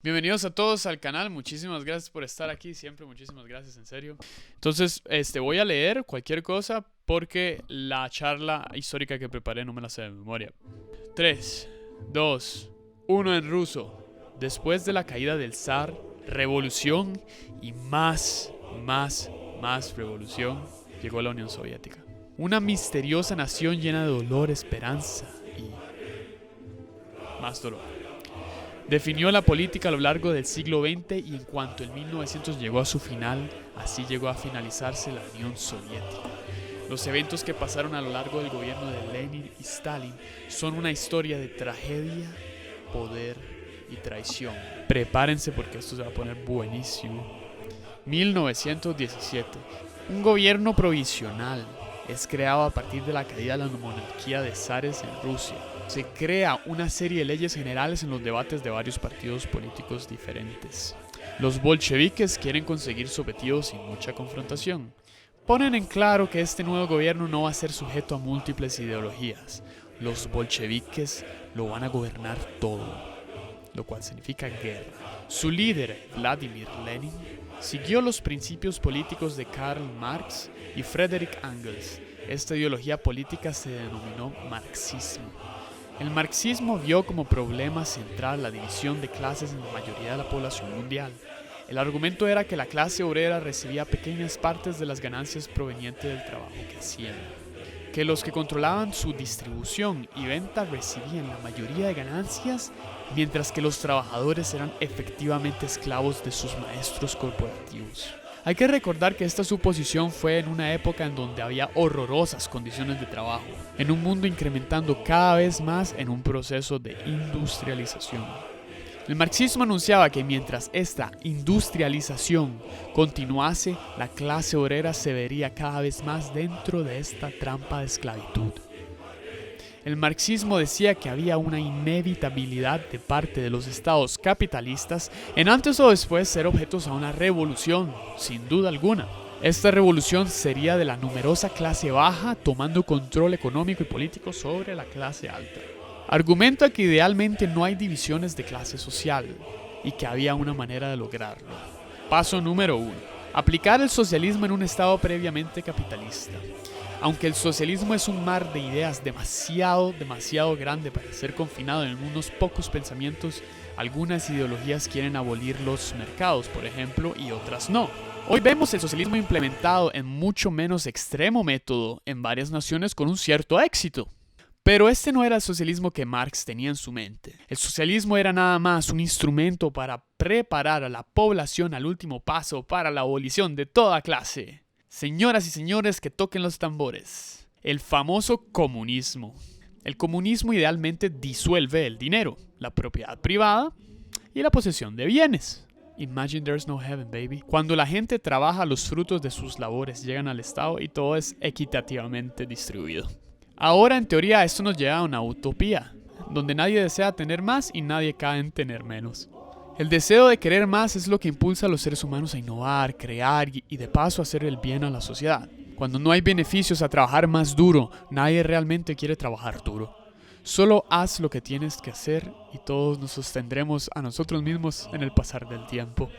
Bienvenidos a todos al canal, muchísimas gracias por estar aquí, siempre muchísimas gracias, en serio. Entonces, voy a leer cualquier cosa porque la charla histórica que preparé no me la sé de memoria. 3, 2, 1 en ruso. Después de la caída del zar, revolución y más revolución, llegó la Unión Soviética. Una misteriosa nación llena de dolor, esperanza y más dolor. Definió la política a lo largo del siglo XX y en cuanto el 1900 llegó a su final, así llegó a finalizarse la Unión Soviética. Los eventos que pasaron a lo largo del gobierno de Lenin y Stalin son una historia de tragedia, poder y traición. Prepárense porque esto se va a poner buenísimo. 1917. Un gobierno provisional es creado a partir de la caída de la monarquía de zares en Rusia. Se crea una serie de leyes generales en los debates de varios partidos políticos diferentes. Los bolcheviques quieren conseguir su objetivo sin mucha confrontación. Ponen en claro que este nuevo gobierno no va a ser sujeto a múltiples ideologías. Los bolcheviques lo van a gobernar todo, lo cual significa guerra. Su líder, Vladimir Lenin, siguió los principios políticos de Karl Marx y Friedrich Engels. Esta ideología política se denominó marxismo. El marxismo vio como problema central la división de clases en la mayoría de la población mundial. El argumento era que la clase obrera recibía pequeñas partes de las ganancias provenientes del trabajo que hacían, que los que controlaban su distribución y venta recibían la mayoría de ganancias, mientras que los trabajadores eran efectivamente esclavos de sus maestros corporativos. Hay que recordar que esta suposición fue en una época en donde había horrorosas condiciones de trabajo, en un mundo incrementando cada vez más en un proceso de industrialización. El marxismo anunciaba que mientras esta industrialización continuase, la clase obrera se vería cada vez más dentro de esta trampa de esclavitud. El marxismo decía que había una inevitabilidad de parte de los estados capitalistas en antes o después ser objetos a una revolución, sin duda alguna. Esta revolución sería de la numerosa clase baja tomando control económico y político sobre la clase alta. Argumenta que idealmente no hay divisiones de clase social y que había una manera de lograrlo. Paso número 1. Aplicar el socialismo en un estado previamente capitalista. Aunque el socialismo es un mar de ideas demasiado grande para ser confinado en unos pocos pensamientos, algunas ideologías quieren abolir los mercados, por ejemplo, y otras no. Hoy vemos el socialismo implementado en mucho menos extremo método en varias naciones con un cierto éxito. Pero este no era el socialismo que Marx tenía en su mente. El socialismo era nada más un instrumento para preparar a la población al último paso para la abolición de toda clase. Señoras y señores, que toquen los tambores. El famoso comunismo. El comunismo idealmente disuelve el dinero, la propiedad privada y la posesión de bienes. Imagine there's no heaven, baby. Cuando la gente trabaja, los frutos de sus labores llegan al Estado y todo es equitativamente distribuido. Ahora, en teoría, esto nos lleva a una utopía, donde nadie desea tener más y nadie cae en tener menos. El deseo de querer más es lo que impulsa a los seres humanos a innovar, crear y de paso hacer el bien a la sociedad. Cuando no hay beneficios a trabajar más duro, nadie realmente quiere trabajar duro. Solo haz lo que tienes que hacer y todos nos sostendremos a nosotros mismos en el pasar del tiempo.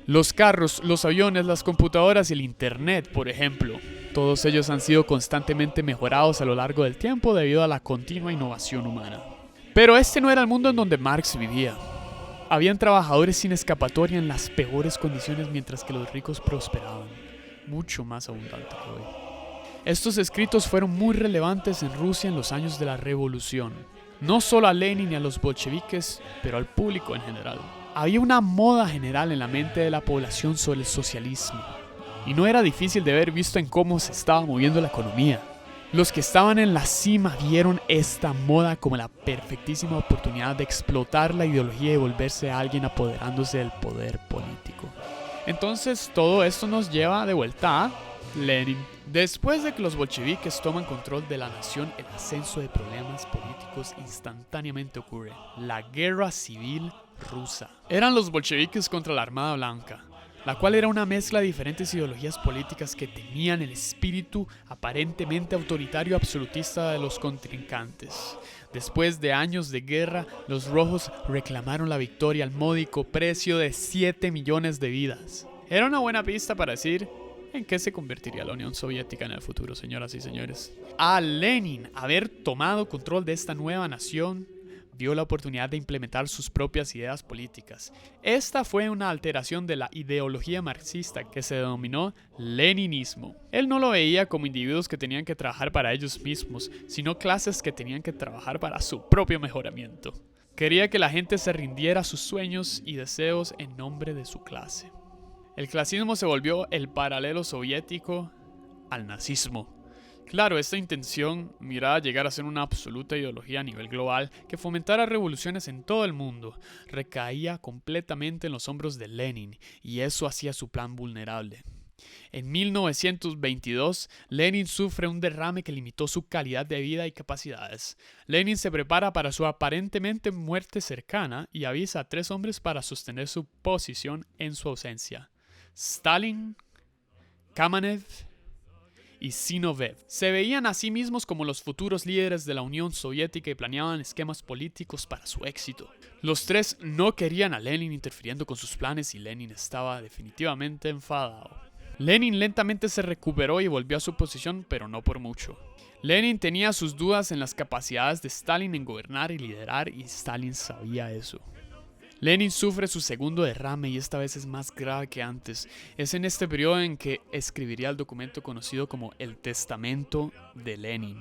Los carros, los aviones, las computadoras y el internet, por ejemplo, todos ellos han sido constantemente mejorados a lo largo del tiempo debido a la continua innovación humana. Pero este no era el mundo en donde Marx vivía. Habían trabajadores sin escapatoria en las peores condiciones mientras que los ricos prosperaban, mucho más abundante que hoy. Estos escritos fueron muy relevantes en Rusia en los años de la Revolución, no solo a Lenin y a los bolcheviques, pero al público en general. Había una moda general en la mente de la población sobre el socialismo, y no era difícil de ver visto en cómo se estaba moviendo la economía. Los que estaban en la cima vieron esta moda como la perfectísima oportunidad de explotar la ideología y volverse a alguien apoderándose del poder político. Entonces todo esto nos lleva de vuelta a Lenin. Después de que los bolcheviques toman control de la nación, el ascenso de problemas políticos instantáneamente ocurre. La guerra civil rusa. Eran los bolcheviques contra la Armada Blanca. la cual era una mezcla de diferentes ideologías políticas que tenían el espíritu aparentemente autoritario absolutista de los contrincantes. Después de años de guerra, los rojos reclamaron la victoria al módico precio de 7 millones de vidas. Era una buena pista para decir en qué se convertiría la Unión Soviética en el futuro, señoras y señores. A Lenin haber tomado control de esta nueva nación, vio la oportunidad de implementar sus propias ideas políticas. Esta fue una alteración de la ideología marxista que se denominó leninismo. Él no lo veía como individuos que tenían que trabajar para ellos mismos, sino clases que tenían que trabajar para su propio mejoramiento. Quería que la gente se rindiera a sus sueños y deseos en nombre de su clase. El clasismo se volvió el paralelo soviético al nazismo. Claro, esta intención miraba llegar a ser una absoluta ideología a nivel global que fomentara revoluciones en todo el mundo. Recaía completamente en los hombros de Lenin y eso hacía su plan vulnerable. En 1922, Lenin sufre un derrame que limitó su calidad de vida y capacidades. Lenin se prepara para su aparentemente muerte cercana y avisa a 3 hombres para sostener su posición en su ausencia: Stalin, Kamenev y Zinoviev. Se veían a sí mismos como los futuros líderes de la Unión Soviética y planeaban esquemas políticos para su éxito. Los 3 no querían a Lenin interfiriendo con sus planes y Lenin estaba definitivamente enfadado. Lenin lentamente se recuperó y volvió a su posición, pero no por mucho. Lenin tenía sus dudas en las capacidades de Stalin en gobernar y liderar, y Stalin sabía eso. Lenin sufre su segundo derrame y esta vez es más grave que antes. Es en este periodo en que escribiría el documento conocido como el Testamento de Lenin.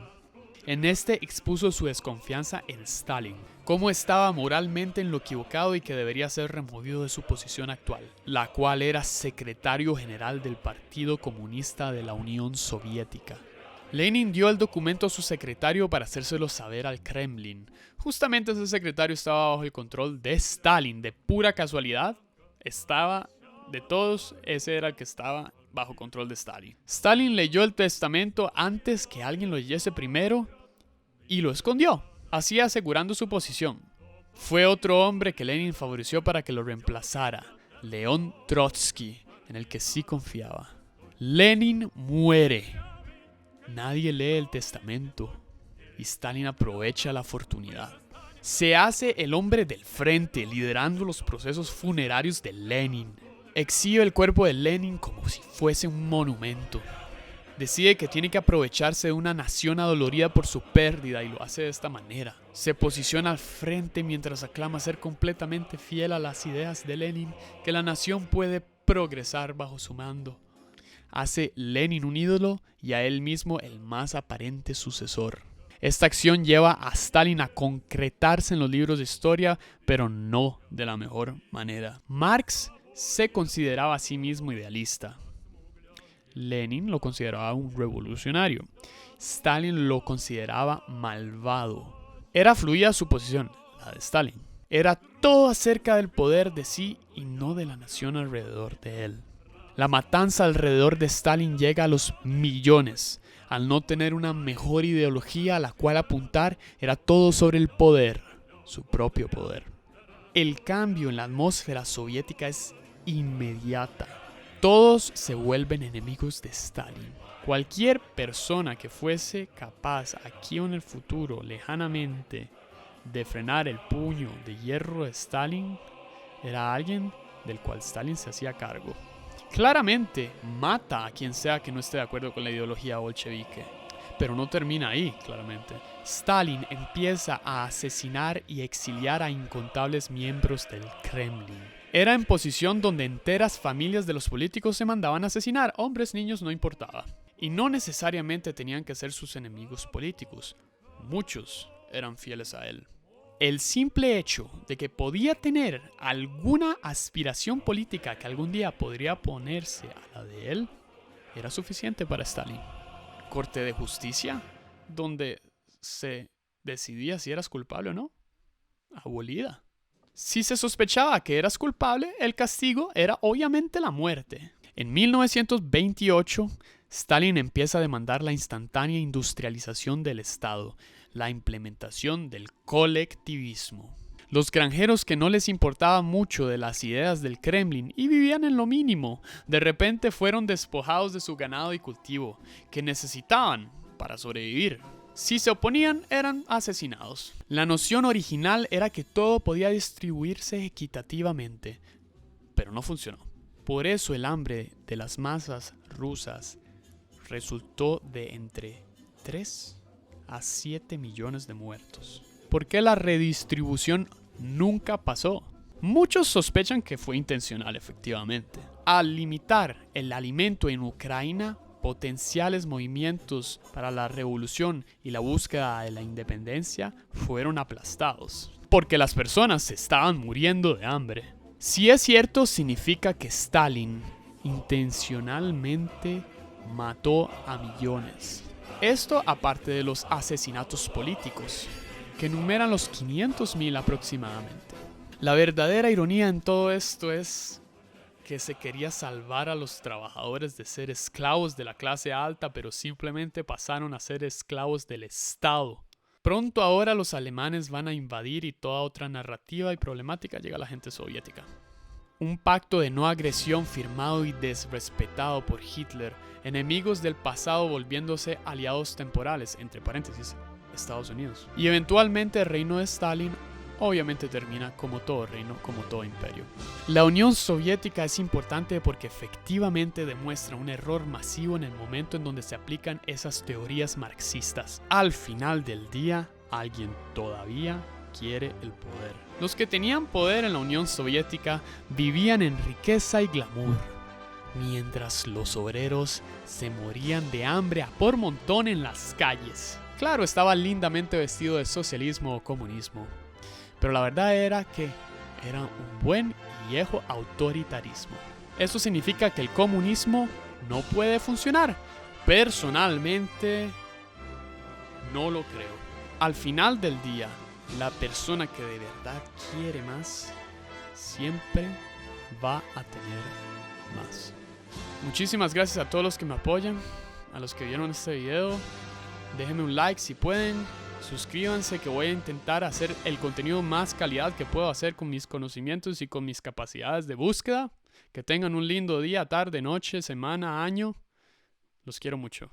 En este expuso su desconfianza en Stalin, cómo estaba moralmente en lo equivocado y que debería ser removido de su posición actual, la cual era secretario general del Partido Comunista de la Unión Soviética. Lenin dio el documento a su secretario para hacérselo saber al Kremlin. Justamente ese secretario estaba bajo el control de Stalin. De pura casualidad, de todos, ese era el que estaba bajo control de Stalin. Stalin leyó el testamento antes que alguien lo leyese primero y lo escondió, así asegurando su posición. Fue otro hombre que Lenin favoreció para que lo reemplazara, León Trotsky, en el que sí confiaba. Lenin muere. Nadie lee el testamento y Stalin aprovecha la oportunidad. Se hace el hombre del frente, liderando los procesos funerarios de Lenin. Exhibe el cuerpo de Lenin como si fuese un monumento. Decide que tiene que aprovecharse de una nación adolorida por su pérdida y lo hace de esta manera. Se posiciona al frente mientras aclama ser completamente fiel a las ideas de Lenin, que la nación puede progresar bajo su mando. Hace Lenin un ídolo y a él mismo el más aparente sucesor. Esta acción lleva a Stalin a concretarse en los libros de historia, pero no de la mejor manera. Marx se consideraba a sí mismo idealista. Lenin lo consideraba un revolucionario. Stalin lo consideraba malvado. Era fluida su posición, la de Stalin. Era todo acerca del poder de sí y no de la nación alrededor de él. La matanza alrededor de Stalin llega a los millones. Al no tener una mejor ideología a la cual apuntar, era todo sobre el poder, su propio poder. El cambio en la atmósfera soviética es inmediata. Todos se vuelven enemigos de Stalin. Cualquier persona que fuese capaz aquí o en el futuro, lejanamente, de frenar el puño de hierro de Stalin, era alguien del cual Stalin se hacía cargo. Claramente mata a quien sea que no esté de acuerdo con la ideología bolchevique. Pero no termina ahí, claramente. Stalin empieza a asesinar y exiliar a incontables miembros del Kremlin. Era en posición donde enteras familias de los políticos se mandaban a asesinar. Hombres, niños, no importaba. Y no necesariamente tenían que ser sus enemigos políticos. Muchos eran fieles a él. El simple hecho de que podía tener alguna aspiración política que algún día podría ponerse a la de él, era suficiente para Stalin. Corte de justicia, donde se decidía si eras culpable o no, abolida. Si se sospechaba que eras culpable, el castigo era obviamente la muerte. En 1928, Stalin empieza a demandar la instantánea industrialización del Estado, la implementación del colectivismo. Los granjeros que no les importaba mucho de las ideas del Kremlin y vivían en lo mínimo, de repente fueron despojados de su ganado y cultivo, que necesitaban para sobrevivir. Si se oponían, eran asesinados. La noción original era que todo podía distribuirse equitativamente, pero no funcionó. Por eso el hambre de las masas rusas resultó de entre 3 a 7 millones de muertos. ¿Por qué la redistribución nunca pasó? Muchos sospechan que fue intencional, efectivamente. Al limitar el alimento en Ucrania, potenciales movimientos para la revolución y la búsqueda de la independencia fueron aplastados, porque las personas se estaban muriendo de hambre. Si es cierto, significa que Stalin intencionalmente mató a millones. Esto aparte de los asesinatos políticos, que enumeran los 500,000 aproximadamente. La verdadera ironía en todo esto es que se quería salvar a los trabajadores de ser esclavos de la clase alta, pero simplemente pasaron a ser esclavos del Estado. Pronto ahora los alemanes van a invadir y toda otra narrativa y problemática llega a la gente soviética. Un pacto de no agresión firmado y desrespetado por Hitler, enemigos del pasado volviéndose aliados temporales, entre paréntesis, Estados Unidos. Y eventualmente el reino de Stalin obviamente termina como todo reino, como todo imperio. La Unión Soviética es importante porque efectivamente demuestra un error masivo en el momento en donde se aplican esas teorías marxistas. Al final del día, alguien todavía quiere el poder. Los que tenían poder en la Unión Soviética vivían en riqueza y glamour, mientras los obreros se morían de hambre a por montón en las calles. Claro, estaba lindamente vestido de socialismo o comunismo, pero la verdad era que era un buen y viejo autoritarismo. Eso significa que el comunismo no puede funcionar. Personalmente, no lo creo. Al final del día, la persona que de verdad quiere más, siempre va a tener más. Muchísimas gracias a todos los que me apoyan, a los que vieron este video. Déjenme un like si pueden, suscríbanse que voy a intentar hacer el contenido más calidad que puedo hacer con mis conocimientos y con mis capacidades de búsqueda. Que tengan un lindo día, tarde, noche, semana, año. Los quiero mucho.